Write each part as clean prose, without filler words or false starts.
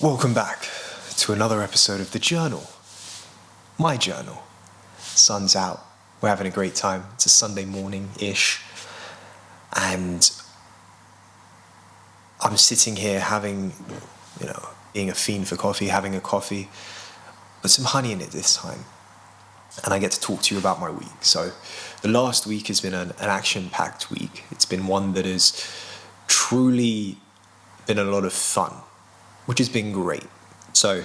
Welcome back to another episode of The Journal. My journal. Sun's out. We're having a great time. It's a Sunday morning-ish. And I'm sitting here having, being a fiend for coffee, having a coffee, but some honey in it this time. And I get to talk to you about my week. So the last week has been an action-packed week. It's been one that has truly been a lot of fun, which has been great. So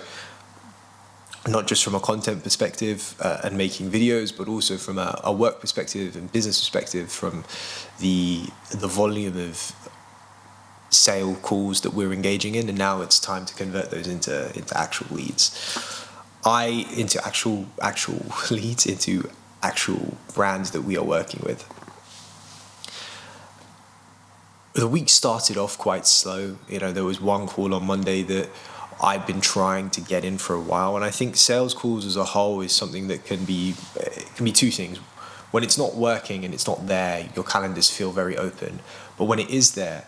not just from a content perspective and making videos, but also from a work perspective and business perspective, from the volume of sale calls that we're engaging in, and now it's time to convert those into actual leads. Into actual leads, into actual brands that we are working with. The week started off quite slow. There was one call on Monday that I've been trying to get in for a while, and I think sales calls as a whole is something that can be two things. When it's not working and it's not there, your calendars feel very open. But when it is there,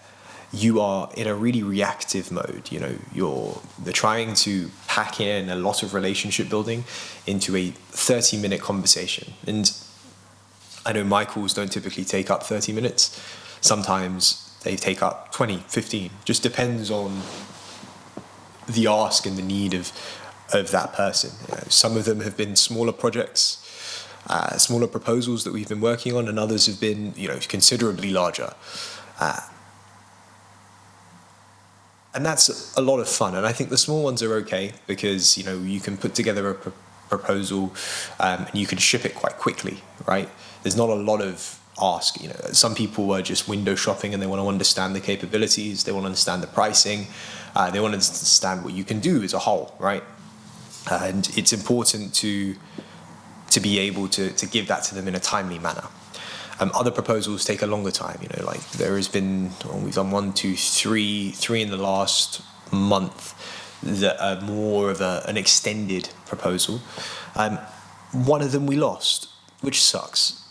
you are in a really reactive mode. They're trying to pack in a lot of relationship building into a 30-minute conversation. And I know my calls don't typically take up 30 minutes. Sometimes they take up 20, 15. Just depends on the ask and the need of that person. Some of them have been smaller projects, smaller proposals that we've been working on, and others have been, considerably larger. And that's a lot of fun. And I think the small ones are okay because, you can put together a proposal and you can ship it quite quickly, right? There's not a lot of ask. Some people are just window shopping and they want to understand the capabilities, they want to understand the pricing, they want to understand what you can do as a whole, right? And it's important to be able to give that to them in a timely manner. Other proposals take a longer time. Like there has been, we've done 1, 2, 3 in the last month that are more of an extended proposal. One of them we lost, which sucks.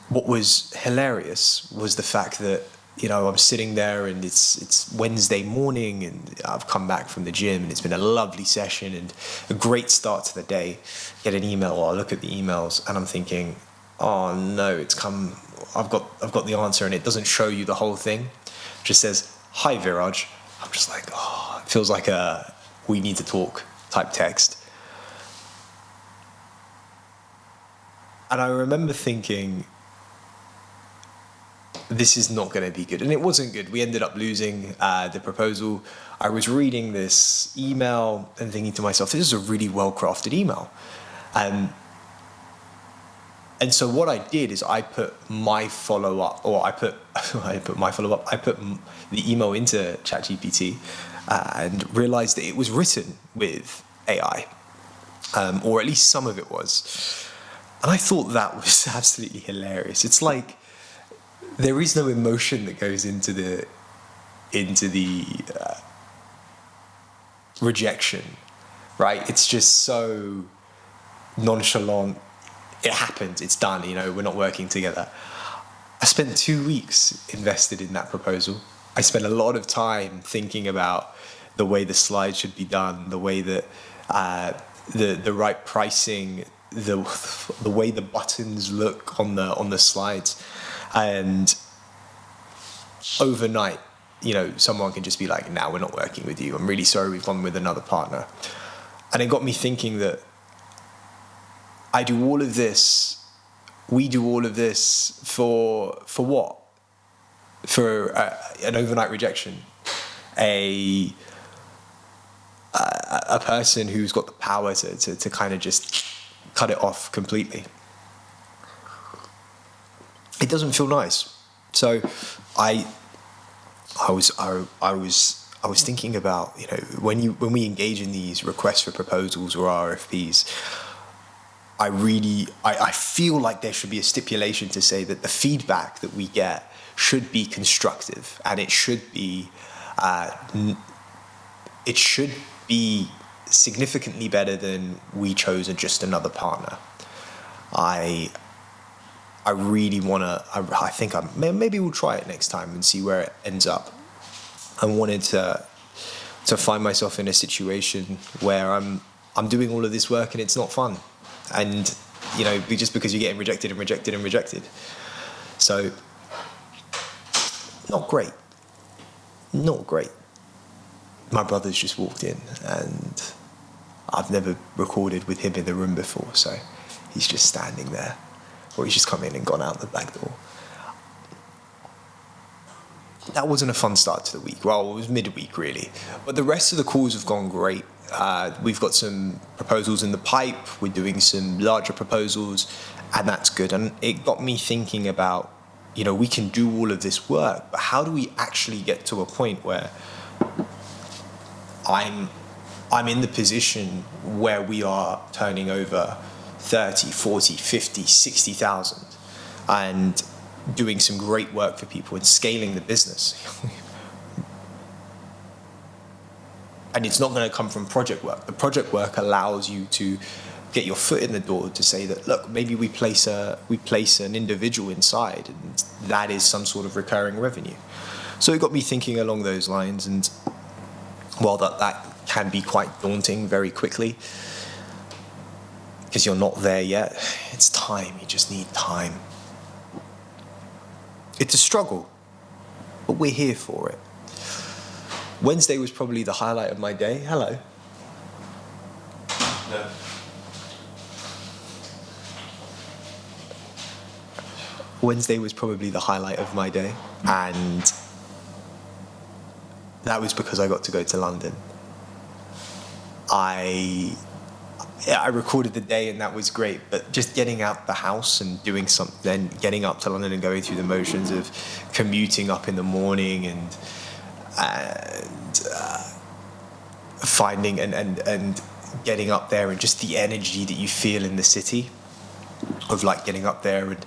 What was hilarious was the fact that, I'm sitting there and it's Wednesday morning and I've come back from the gym and it's been a lovely session and a great start to the day. Get an email, or I look at the emails and I'm thinking, oh no, it's come, I've got the answer, and it doesn't show you the whole thing. It just says, "Hi Viraj." I'm just like, it feels like a "we need to talk" type text. And I remember thinking, this is not going to be good. And it wasn't good. We ended up losing the proposal. I was reading this email and thinking to myself, this is a really well-crafted email. And so what I did is I put my follow-up, or I put the email into ChatGPT and realized that it was written with AI, or at least some of it was. And I thought that was absolutely hilarious. It's like there is no emotion that goes into the rejection, right? It's just so nonchalant. It happened. It's done. We're not working together. I spent 2 weeks invested in that proposal. I spent a lot of time thinking about the way the slides should be done, the way that the right pricing, the way the buttons look on the slides. And overnight, someone can just be like, "Now we're not working with you. I'm really sorry, we've gone with another partner." And it got me thinking that we do all of this for what? For an overnight rejection, a person who's got the power to kind of just cut it off completely. It doesn't feel nice. So I was thinking about, when we engage in these requests for proposals or RFPs, I feel like there should be a stipulation to say that the feedback that we get should be constructive, and it should be significantly better than we chose just another partner. I really want to, I think maybe we'll try it next time and see where it ends up. I wanted to to find myself in a situation where I'm doing all of this work and it's not fun, and just because you're getting rejected and rejected and rejected. So not great. My brother's just walked in, and I've never recorded with him in the room before, so he's just standing there, or he's just come in and gone out the back door. That wasn't a fun start to the week. Well, it was midweek really, but the rest of the calls have gone great. We've got some proposals in the pipe. We're doing some larger proposals, and that's good. And it got me thinking about, we can do all of this work, but how do we actually get to a point where I'm in the position where we are turning over 30, 40, 50, 60,000 and doing some great work for people and scaling the business. And it's not going to come from project work. The project work allows you to get your foot in the door to say that, look, maybe we place an individual inside, and that is some sort of recurring revenue. So it got me thinking along those lines, and while that can be quite daunting very quickly, because you're not there yet, it's time. You just need time. It's a struggle, but we're here for it. Wednesday was probably the highlight of my day. Hello. No. Wednesday was probably the highlight of my day, and that was because I got to go to London. I recorded the day, and that was great, but just getting out the house and doing something, then getting up to London and going through the motions of commuting up in the morning and finding and getting up there, and just the energy that you feel in the city of like getting up there, and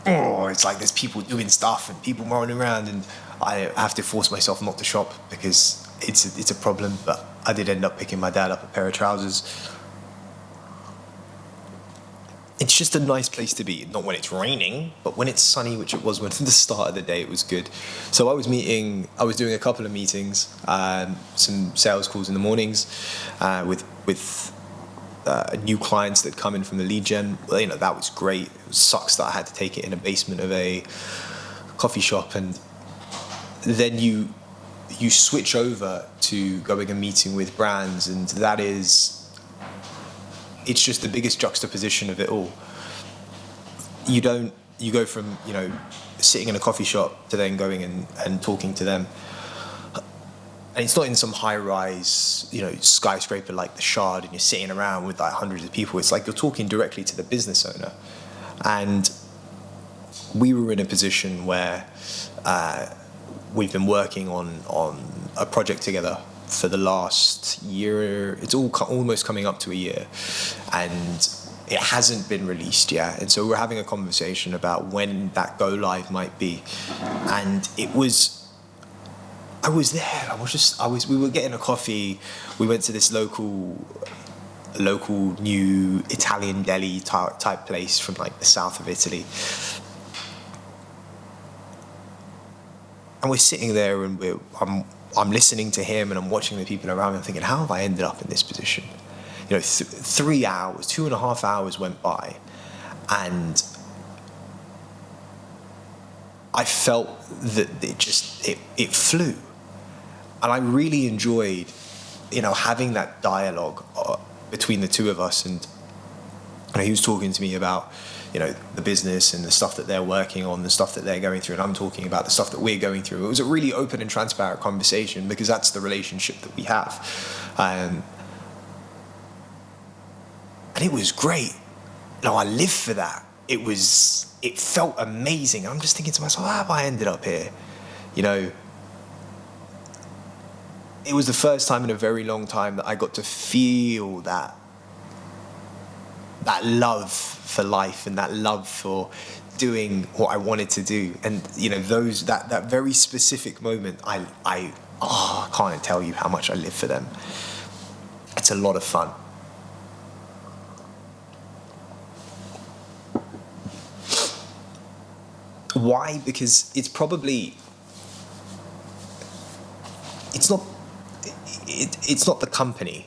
it's like there's people doing stuff and people rolling around, and I have to force myself not to shop because it's a problem. But I did end up picking my dad up a pair of trousers. It's just a nice place to be, not when it's raining, but when it's sunny, which it was when the start of the day, it was good. So I was doing a couple of meetings, some sales calls in the mornings, with new clients that come in from the lead gen. Well, that was great. It sucks that I had to take it in a basement of a coffee shop, and then you switch over to going and meeting with brands, and it's just the biggest juxtaposition of it all. You go from, sitting in a coffee shop to then going and talking to them. And it's not in some high-rise, skyscraper like the Shard, and you're sitting around with like hundreds of people. It's like you're talking directly to the business owner. And we were in a position where we've been working on a project together for the last year. It's almost coming up to a year, and it hasn't been released yet. And so we're having a conversation about when that go live might be. And I was there. We were getting a coffee. We went to this local new Italian deli type place from like the south of Italy. And we're sitting there, and I'm listening to him, and I'm watching the people around me. I'm thinking, how have I ended up in this position? 3 hours, 2.5 hours went by, and I felt that it flew. And I really enjoyed, having that dialogue between the two of us. And he was talking to me about, the business and the stuff that they're working on, the stuff that they're going through, and I'm talking about the stuff that we're going through. It was a really open and transparent conversation, because that's the relationship that we have. And it was great. I live for that. It felt amazing. And I'm just thinking to myself, how have I ended up here? It was the first time in a very long time that I got to feel that love for life and that love for doing what I wanted to do. And that very specific moment, I can't tell you how much I live for them. It's a lot of fun. Why? Because it's it's not the company,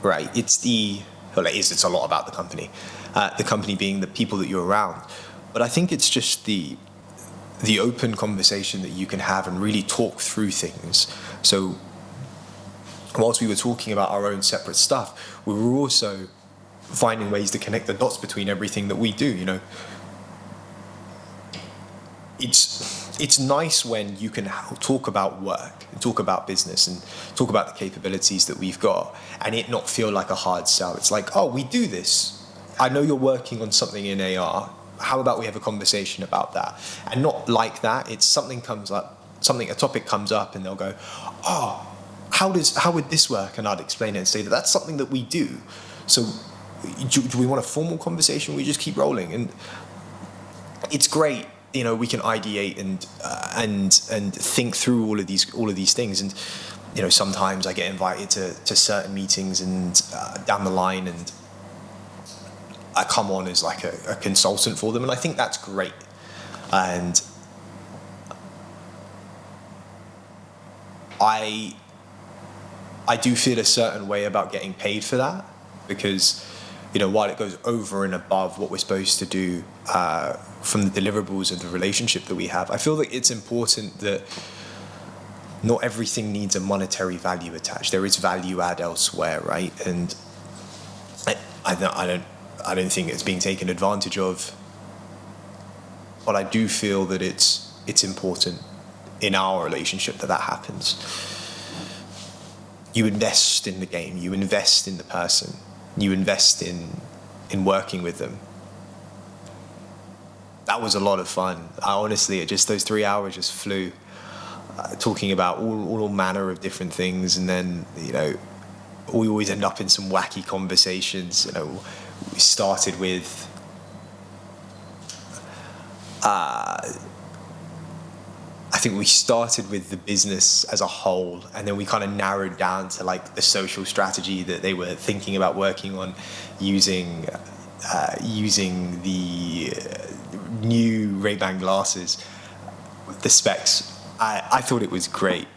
right? It's a lot about the company. The company being the people that you're around. But I think it's just the open conversation that you can have and really talk through things. So whilst we were talking about our own separate stuff, we were also finding ways to connect the dots between everything that we do. It's nice when you can talk about work and talk about business and talk about the capabilities that we've got, and it not feel like a hard sell. It's like, oh, we do this. I know you're working on something in AR. How about we have a conversation about that? And not like that. It's a topic comes up, and they'll go, oh, how would this work? And I'd explain it and say that's something that we do. So do we want a formal conversation? We just keep rolling, and it's great. We can ideate and think through all of these things. And sometimes I get invited to certain meetings and down the line, and I come on as like a consultant for them, and I think that's great. And I do feel a certain way about getting paid for that, because while it goes over and above what we're supposed to do from the deliverables of the relationship that we have, I feel that it's important that not everything needs a monetary value attached. There is value add elsewhere, right? And I don't think it's being taken advantage of, but I do feel that it's important in our relationship that happens. You invest in the game, you invest in the person, you invest in working with them. That was a lot of fun. Those 3 hours just flew, talking about all manner of different things, and then we always end up in some wacky conversations. We started with I think we started with the business as a whole, and then we kind of narrowed down to like the social strategy that they were thinking about working on, using the new Ray-Ban glasses, the specs. I thought it was great.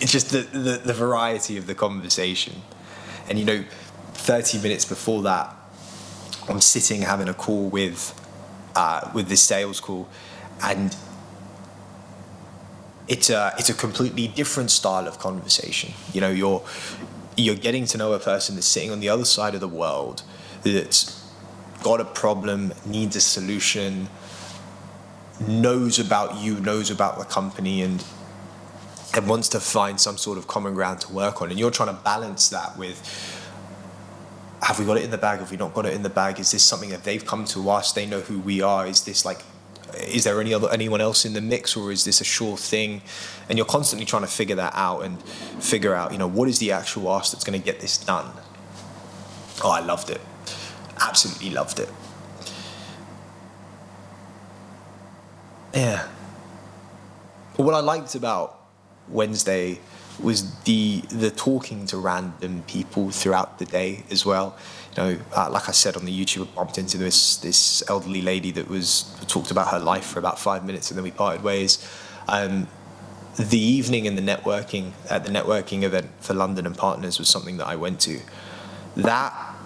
It's just the variety of the conversation. And 30 minutes before that, I'm sitting having a call with this sales call, and it's a completely different style of conversation. You're getting to know a person that's sitting on the other side of the world, that's got a problem, needs a solution, knows about you, knows about the company, and wants to find some sort of common ground to work on. And you're trying to balance that with, have we got it in the bag? Have we not got it in the bag? Is this something that they've come to us? They know who we are. Is there anyone else in the mix, or is this a sure thing? And you're constantly trying to figure that out and figure out, what is the actual ask that's going to get this done? Oh, I loved it. Absolutely loved it. Yeah. But what I liked about Wednesday was the talking to random people throughout the day as well. Like I said on the YouTube, I bumped into this elderly lady that talked about her life for about 5 minutes, and then we parted ways. The evening and the networking at the networking event for London and Partners was something that I went to. That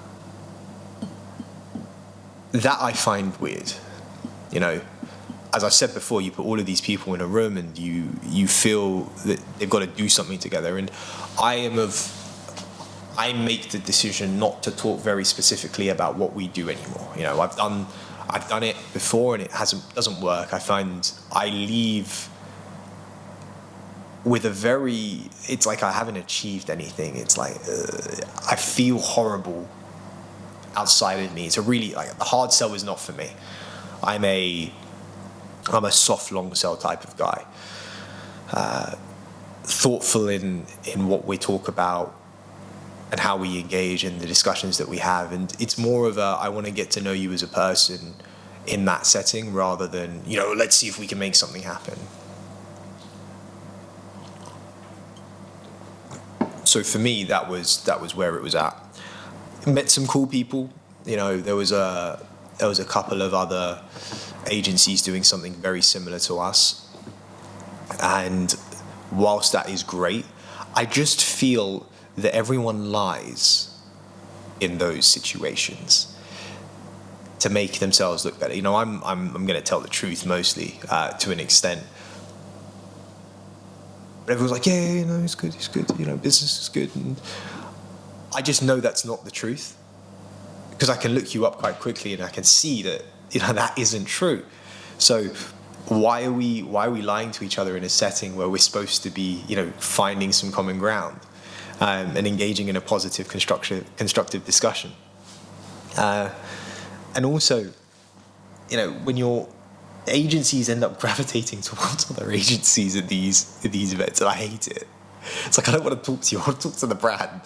I find weird. As I said before, you put all of these people in a room and you feel that they've got to do something together. And I make the decision not to talk very specifically about what we do anymore. I've done it before and it doesn't work. I find I leave with it's like I haven't achieved anything. It's like I feel horrible outside of me. It's the hard sell is not for me. I'm a soft long sell type of guy. Thoughtful in what we talk about and how we engage in the discussions that we have. And it's more of I want to get to know you as a person in that setting, rather than, let's see if we can make something happen. So for me, that was where it was at. Met some cool people. There was a couple of other agencies doing something very similar to us, and whilst that is great, I just feel that everyone lies in those situations to make themselves look better. You know, I'm going to tell the truth mostly to an extent. But everyone's like, yeah, you know, it's good, you know, business is good. And I just know that's not the truth, because I can look you up quite quickly and I can see that, you know, that isn't true. So why are we lying to each other in a setting where we're supposed to be, you know, finding some common ground and engaging in a positive, constructive discussion? And also, you know, when your agencies end up gravitating towards other agencies at these events, and I hate it. It's like, I don't want to talk to you, I want to talk to the brand.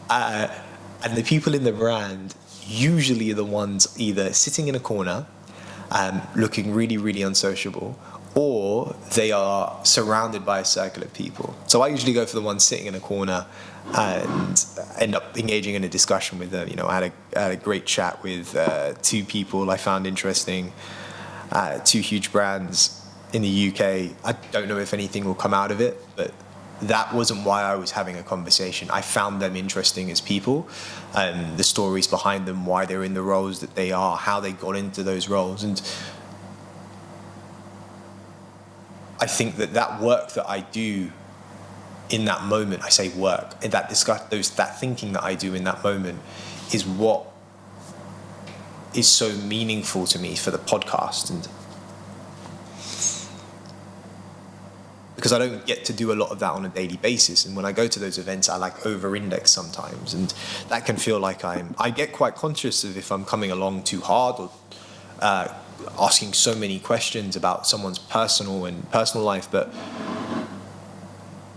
And the people in the brand usually are the ones either sitting in a corner, looking really, really unsociable, or they are surrounded by a circle of people. So I usually go for the ones sitting in a corner and end up engaging in a discussion with them. You know, I had a great chat with two people I found interesting, two huge brands in the UK. I don't know if anything will come out of it, but that wasn't why I was having a conversation. I found them interesting as people, the stories behind them, why they're in the roles that they are, how they got into those roles. And I think that work that I do in that moment, I say work, and that thinking that I do in that moment is what is so meaningful to me for the podcast. And because I don't get to do a lot of that on a daily basis, and when I go to those events, I like over-index sometimes, and that can feel like I get quite conscious of if I'm coming along too hard or asking so many questions about someone's personal life.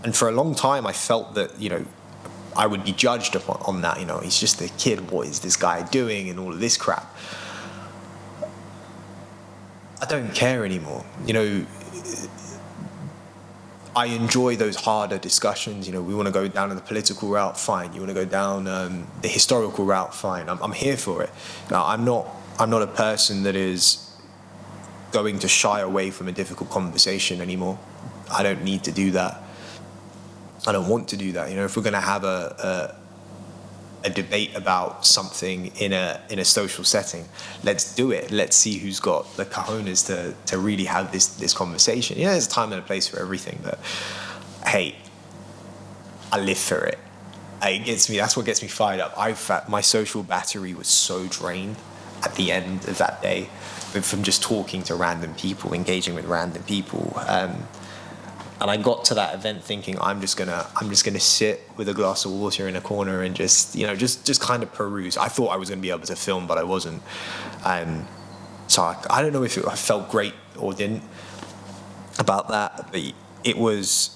And for a long time, I felt that, you know, I would be judged upon on that. You know, he's just a kid. What is this guy doing? And all of this crap. I don't care anymore. You know, I enjoy those harder discussions. You know, we want to go down the political route, fine. You want to go down the historical route, fine. I'm here for it. Now, I'm not a person that is going to shy away from a difficult conversation anymore. I don't need to do that. I don't want to do that. You know, if we're going to have a debate about something in a social setting, let's do it. Let's see who's got the cojones to really have this conversation. Yeah, there's a time and a place for everything, but hey, I live for it. It gets me. That's what gets me fired up. My social battery was so drained at the end of that day from just talking to random people, engaging with random people. And I got to that event thinking I'm just gonna sit with a glass of water in a corner and just kind of peruse. I thought I was gonna be able to film, but I wasn't. So I don't know if I felt great or didn't about that, but it was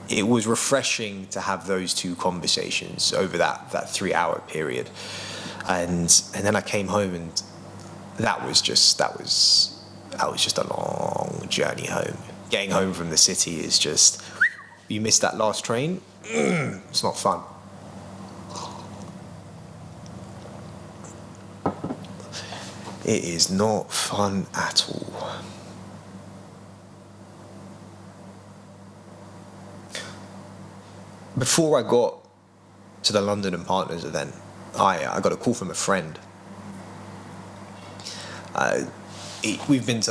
refreshing to have those two conversations over that 3-hour period. And then I came home, and that was just a long journey home. Getting home from the city is just, you missed that last train, it's not fun. It is not fun at all. Before I got to the London and Partners event, I got a call from a friend. We've been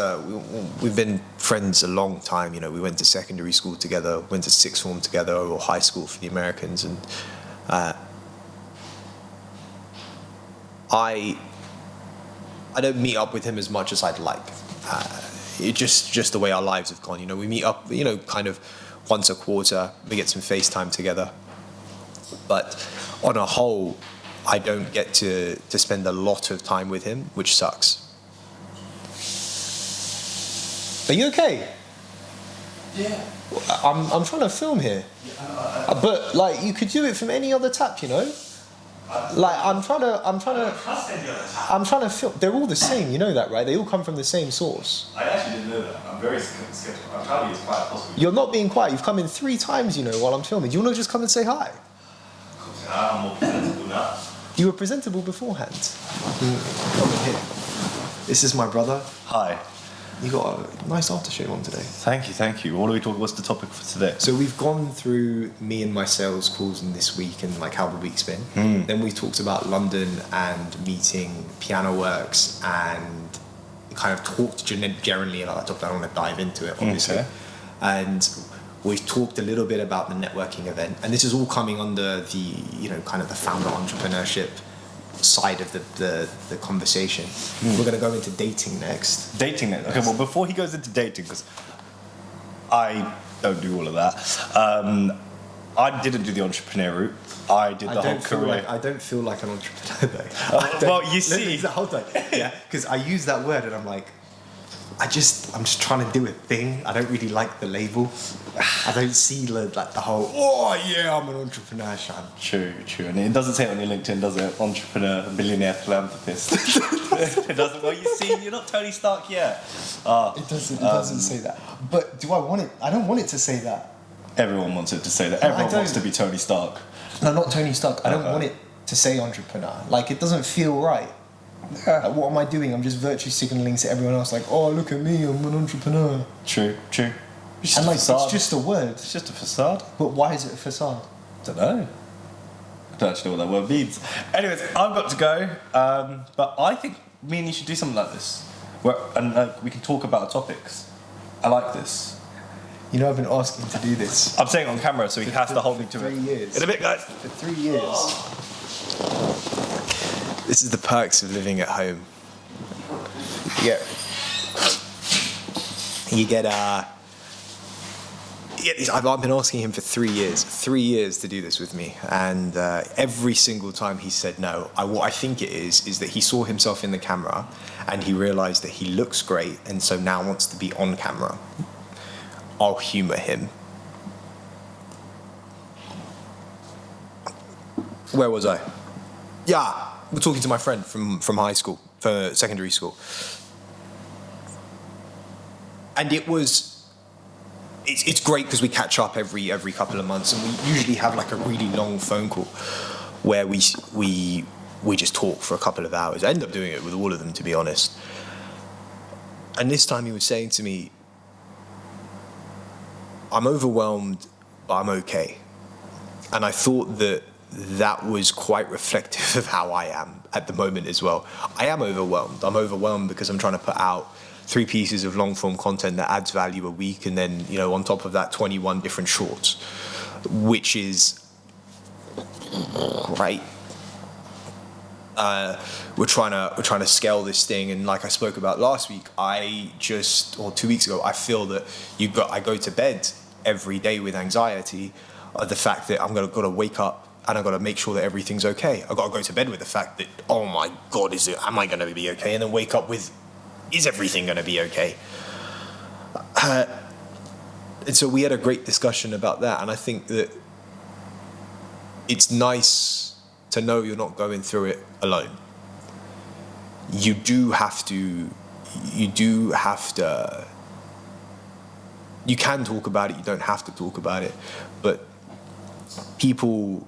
friends a long time. You know, we went to secondary school together, went to sixth form together, or high school for the Americans, and I don't meet up with him as much as I'd like. It just the way our lives have gone. You know, we meet up, you know, kind of once a quarter. We get some FaceTime together, but on a whole, I don't get to spend a lot of time with him, which sucks. Are you okay? Yeah. I'm trying to film here. Yeah, but like, you could do it from any other tap, you know? Like, I'm trying to film. They're all the same, you know that, right? They all come from the same source. I actually didn't know that. I'm very skeptical. I'm trying to be as quiet as possible. You're not being quiet. You've come in 3 times, you know, while I'm filming. Do you want to just come and say hi? I'm more presentable now. You were presentable beforehand. Come in here. This is my brother. Hi. You got a nice aftershave on today. Thank you. What are we talking? What's the topic for today? So we've gone through me and my sales calls in this week and like how the week's been. Then we talked about London and meeting Piano Works and kind of talked generally about that topic. I don't want to dive into it, obviously. Okay. And we've talked a little bit about the networking event, and this is all coming under the kind of the founder entrepreneurship side of the conversation. We're going to go into dating next. Dating it. Okay, well, before he goes into dating, because I don't do all of that. I didn't do the entrepreneur route. I did the whole career. I don't feel like an entrepreneur though. Well, you see. Hold on. Yeah, because I use that word and I'm like, I'm just trying to do a thing. I don't really like the label. I don't see like the whole, oh yeah, I'm an entrepreneur, Shan. True. And it doesn't say it on your LinkedIn, does it? Entrepreneur, billionaire, philanthropist. It doesn't. Well, you see, you're not Tony Stark yet. It doesn't say that. But do I want it? I don't want it to say that. Everyone wants it to say that. Everyone wants to be Tony Stark. No, not Tony Stark. I don't want it to say entrepreneur. Like, it doesn't feel right. Like, what am I doing? I'm just virtue signaling to everyone else, like, oh, look at me, I'm an entrepreneur. True. And like, it's just a word. It's just a facade. But why is it a facade? Don't know. I don't actually know what that word means. Anyways, I've got to go. But I think me and you should do something like this, where we can talk about topics. I like this. You know, I've been asking to do this. I'm saying it on camera, so he has to hold me to 3 it. years. In a bit, guys. For 3 years. This is the perks of living at home. Yeah. You get I've been asking him for 3 years. 3 years to do this with me, and every single time he said no. What I think it is that he saw himself in the camera, and he realised that he looks great, and so now wants to be on camera. I'll humour him. Where was I? Yeah, we're talking to my friend from high school, for secondary school, and it's great because we catch up every couple of months, and we usually have like a really long phone call where we just talk for a couple of hours. I end up doing it with all of them, to be honest. And this time he was saying to me, I'm overwhelmed, but I'm okay. And I thought that was quite reflective of how I am at the moment as well. I am overwhelmed. I'm overwhelmed because I'm trying to put out 3 pieces of long form content that adds value a week, and then on top of that 21 different shorts, which is great. We're trying to scale this thing, and like I spoke about last week, or 2 weeks ago, I feel that I go to bed every day with anxiety of the fact that I'm gotta wake up and I've got to make sure that everything's okay. I've got to go to bed with the fact that, oh my God, am I going to be okay? And then wake up with, is everything going to be okay? And so we had a great discussion about that, and I think that it's nice to know you're not going through it alone. You can talk about it, you don't have to talk about it, but people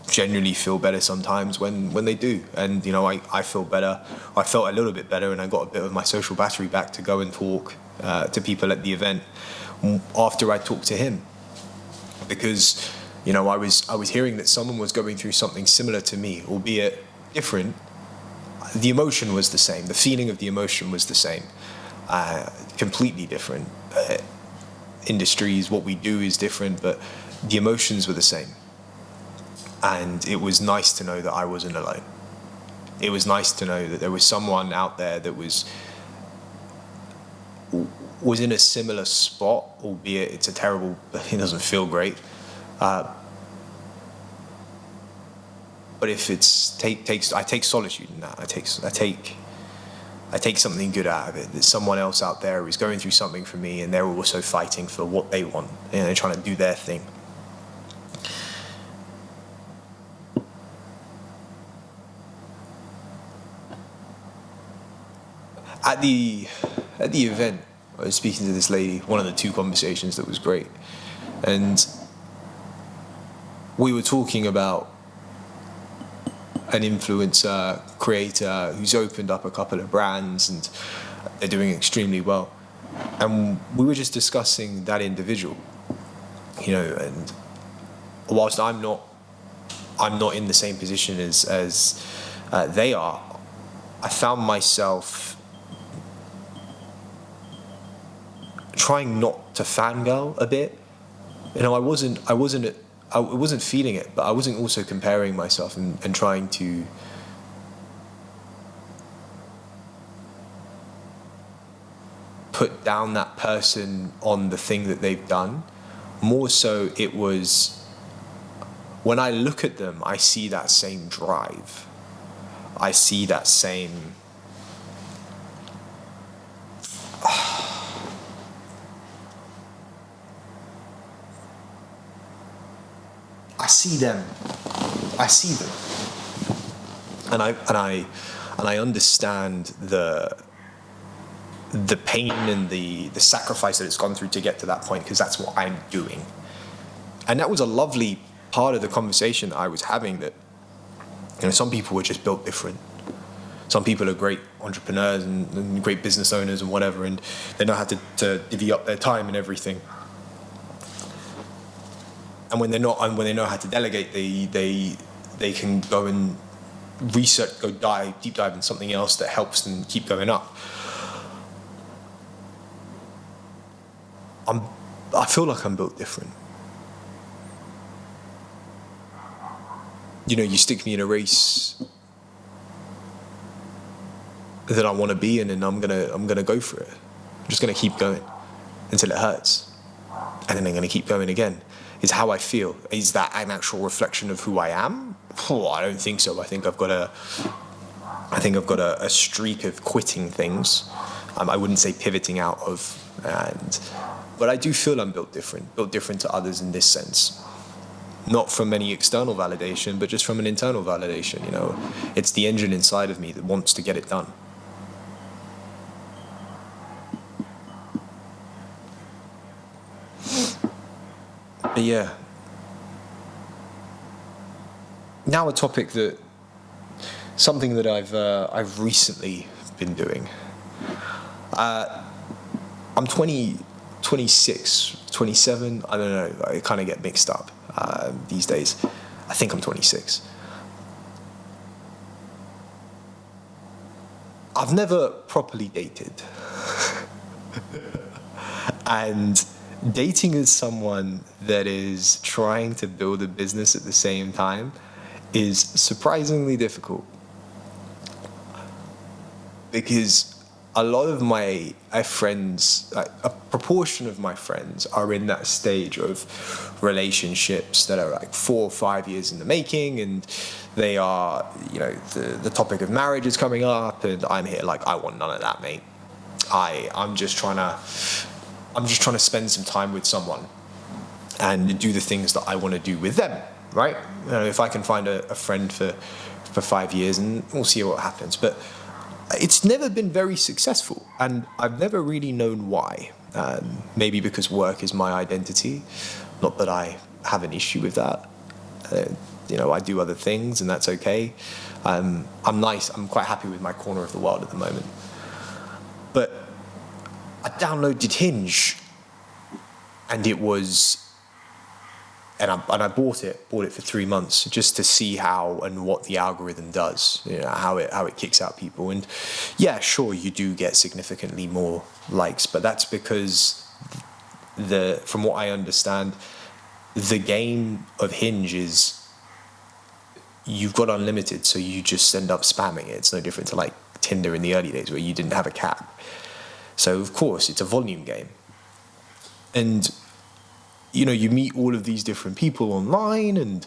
generally feel better sometimes when they do. And I feel better. I felt a little bit better, and I got a bit of my social battery back to go and talk to people at the event after I talked to him, because I was hearing that someone was going through something similar to me, albeit different. The emotion was the same. The feeling of the emotion was the same. Completely different. Industries, what we do is different, but the emotions were the same. And it was nice to know that I wasn't alone. It was nice to know that there was someone out there that was in a similar spot, albeit it doesn't feel great. But if I take solitude in that. I take something good out of it. There's someone else out there who's going through something for me, and they're also fighting for what they want. They're trying to do their thing. At the event, I was speaking to this lady, one of the 2 conversations that was great. And we were talking about an influencer, creator, who's opened up a couple of brands, and they're doing extremely well. And we were just discussing that individual, you know, and whilst I'm not in the same position as they are, I found myself trying not to fangirl a bit. You know, I wasn't feeling it, but I wasn't also comparing myself and trying to put down that person on the thing that they've done. More so, it was when I look at them, I see that same drive. I see that same. I see them. I see them. And I understand the pain and the sacrifice that it's gone through to get to that point, because that's what I'm doing. And that was a lovely part of the conversation that I was having, that, you know, some people were just built different. Some people are great entrepreneurs and great business owners and whatever, and they know how to divvy up their time and everything. And when they're not, and when they know how to delegate, they can go and research, deep dive in something else that helps them keep going up. I feel like I'm built different. You know, you stick me in a race that I want to be in, and I'm gonna go for it. I'm just gonna keep going until it hurts, and then I'm gonna keep going again. Is how I feel. Is that an actual reflection of who I am? Oh, I don't think so. I think I've got a streak of quitting things. I wouldn't say pivoting out of, but I do feel I'm built different to others in this sense. Not from any external validation, but just from an internal validation. You know, it's the engine inside of me that wants to get it done. But yeah. Now a topic something that I've recently been doing. I'm 26, 27. I don't know. I kind of get mixed up these days. I think I'm 26. I've never properly dated. And dating as someone that is trying to build a business at the same time is surprisingly difficult, because a lot of my friends, a proportion of my friends, are in that stage of relationships that are like 4 or 5 years in the making, and they are, you know, the topic of marriage is coming up, and I'm here like, I want none of that, mate. I'm just trying to spend some time with someone and do the things that I want to do with them, right? You know, if I can find a friend for 5 years, and we'll see what happens. But it's never been very successful, and I've never really known why. Maybe because work is my identity. Not that I have an issue with that. You know, I do other things, and that's okay. I'm quite happy with my corner of the world at the moment. But I downloaded Hinge, and I bought it for 3 months just to see how and what the algorithm does, you know, how it kicks out people. And yeah, sure, you do get significantly more likes, but that's because from what I understand, the game of Hinge is you've got unlimited, so you just end up spamming it. It's no different to like Tinder in the early days where you didn't have a cap. So of course it's a volume game. And you know, you meet all of these different people online, and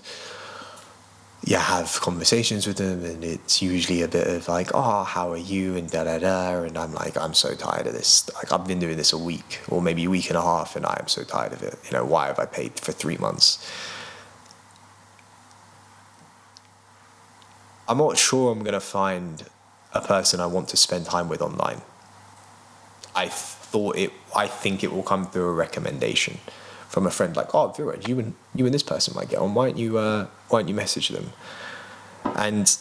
you have conversations with them, and it's usually a bit of like, oh, how are you, and da-da-da, and I'm like, I'm so tired of this. Like, I've been doing this a week, or maybe a week and a half, and I am so tired of it. You know, why have I paid for 3 months? I'm not sure I'm going to find a person I want to spend time with online. I think it will come through a recommendation from a friend, like, oh, Vera, you and this person might get on. Why don't you message them? And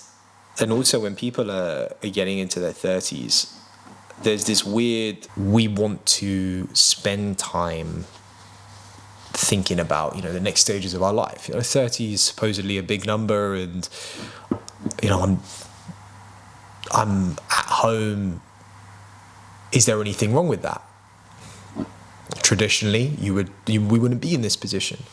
also when people are getting into their 30s, there's this weird, we want to spend time thinking about, the next stages of our life. 30 is supposedly a big number, and I'm at home. Is there anything wrong with that? Traditionally, we wouldn't be in this position.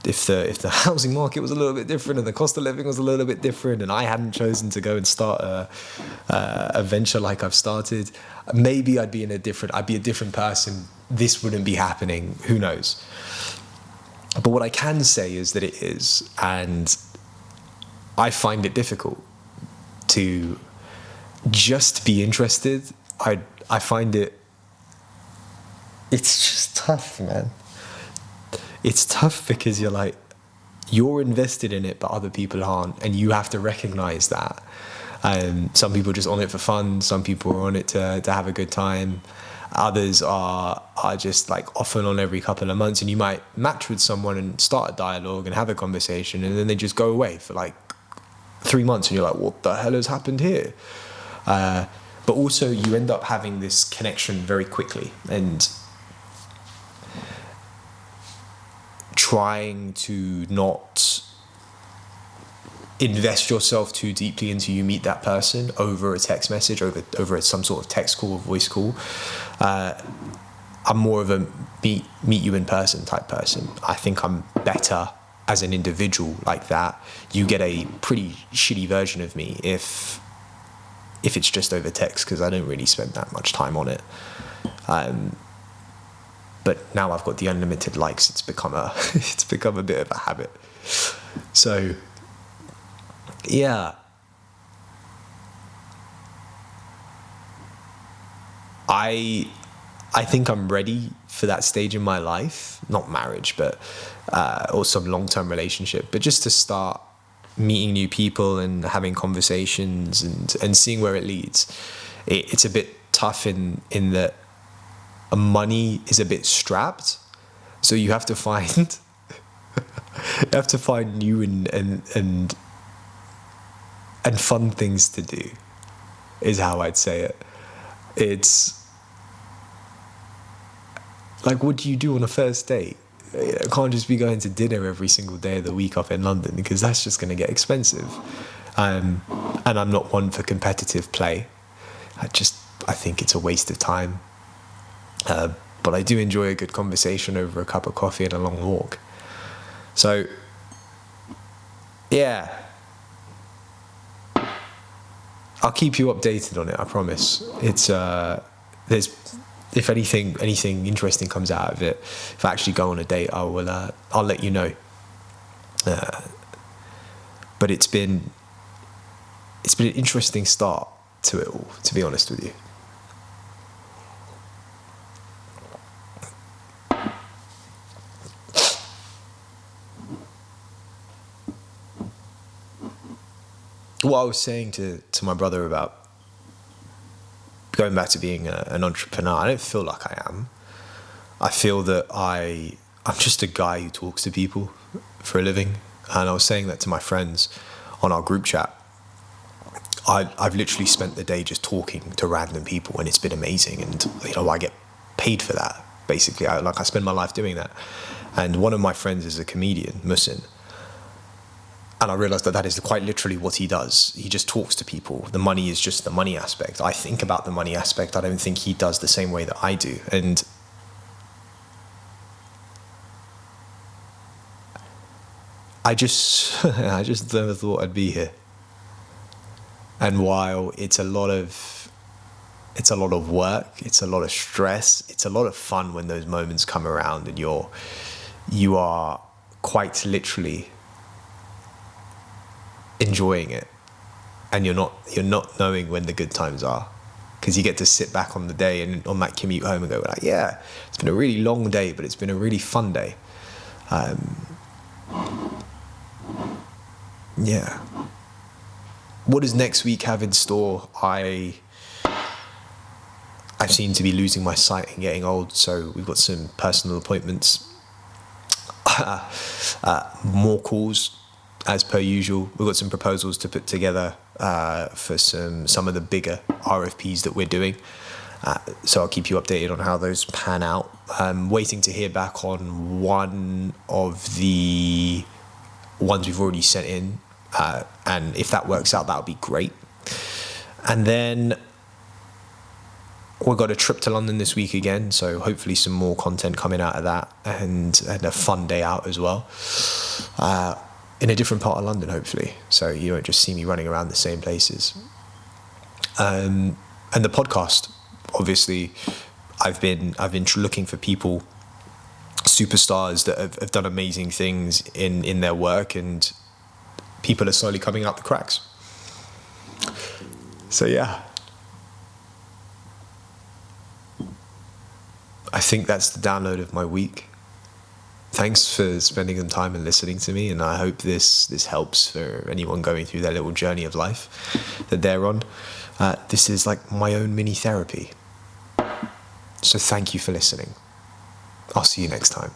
If the housing market was a little bit different and the cost of living was a little bit different, and I hadn't chosen to go and start a venture like I've started, maybe I'd be a different person. This wouldn't be happening. Who knows? But what I can say is that it is, and I find it difficult to just be interested. I find it's just tough, man. It's tough because you're invested in it, but other people aren't, and you have to recognize that. Some people are just on it for fun. Some people are on it to have a good time. Others are just off and on every couple of months, and you might match with someone and start a dialogue and have a conversation, and then they just go away for 3 months, and you're like, what the hell has happened here? But also you end up having this connection very quickly, and trying to not invest yourself too deeply until you meet that person over a text message, over some sort of text call or voice call. I'm more of a meet you in person type person. I think I'm better as an individual like that. You get a pretty shitty version of me if it's just over text, because I don't really spend that much time on it. But now I've got the unlimited likes. It's become a bit of a habit. So, yeah. I think I'm ready for that stage in my life, not marriage, but or some long-term relationship, but just to start meeting new people and having conversations and seeing where it leads. It's a bit tough in that money is a bit strapped, so you have to find new and fun things to do, is how I'd say it. It's what do you do on a first date? It can't just be going to dinner every single day of the week up in London, because that's just going to get expensive. And I'm not one for competitive play. I think it's a waste of time. But I do enjoy a good conversation over a cup of coffee and a long walk. So, yeah. I'll keep you updated on it, I promise. It's if anything interesting comes out of it, if I actually go on a date, I'll let you know. But it's been an interesting start to it all, to be honest with you. What I was saying to my brother about going back to being an entrepreneur, I don't feel like I am. I feel that I'm just a guy who talks to people for a living. And I was saying that to my friends on our group chat. I've literally spent the day just talking to random people, and it's been amazing. And I get paid for that, basically. I spend my life doing that. And one of my friends is a comedian, Musin. And I realized that is quite literally what he does. He just talks to people. The money is just the money aspect. I think about the money aspect. I don't think he does the same way that I do. And I just never thought I'd be here. And while it's a lot of work, it's a lot of stress, it's a lot of fun when those moments come around and you are quite literally enjoying it, and you're not knowing when the good times are, because you get to sit back on the day and on that commute home and go yeah, it's been a really long day, but it's been a really fun day. Yeah. What does next week have in store? I seem to be losing my sight and getting old, so we've got some personal appointments, more calls as per usual. We've got some proposals to put together for some of the bigger RFPs that we're doing. So I'll keep you updated on how those pan out. I'm waiting to hear back on one of the ones we've already sent in, and if that works out, that would be great. And then we've got a trip to London this week again, so hopefully some more content coming out of that, and a fun day out as well, in a different part of London, hopefully, so you won't just see me running around the same places. And the podcast, obviously, I've been looking for people, superstars that have done amazing things in their work, and people are slowly coming out the cracks. So yeah, I think that's the download of my week. Thanks for spending some time and listening to me, and I hope this helps for anyone going through their little journey of life that they're on. This is like my own mini therapy. So thank you for listening. I'll see you next time.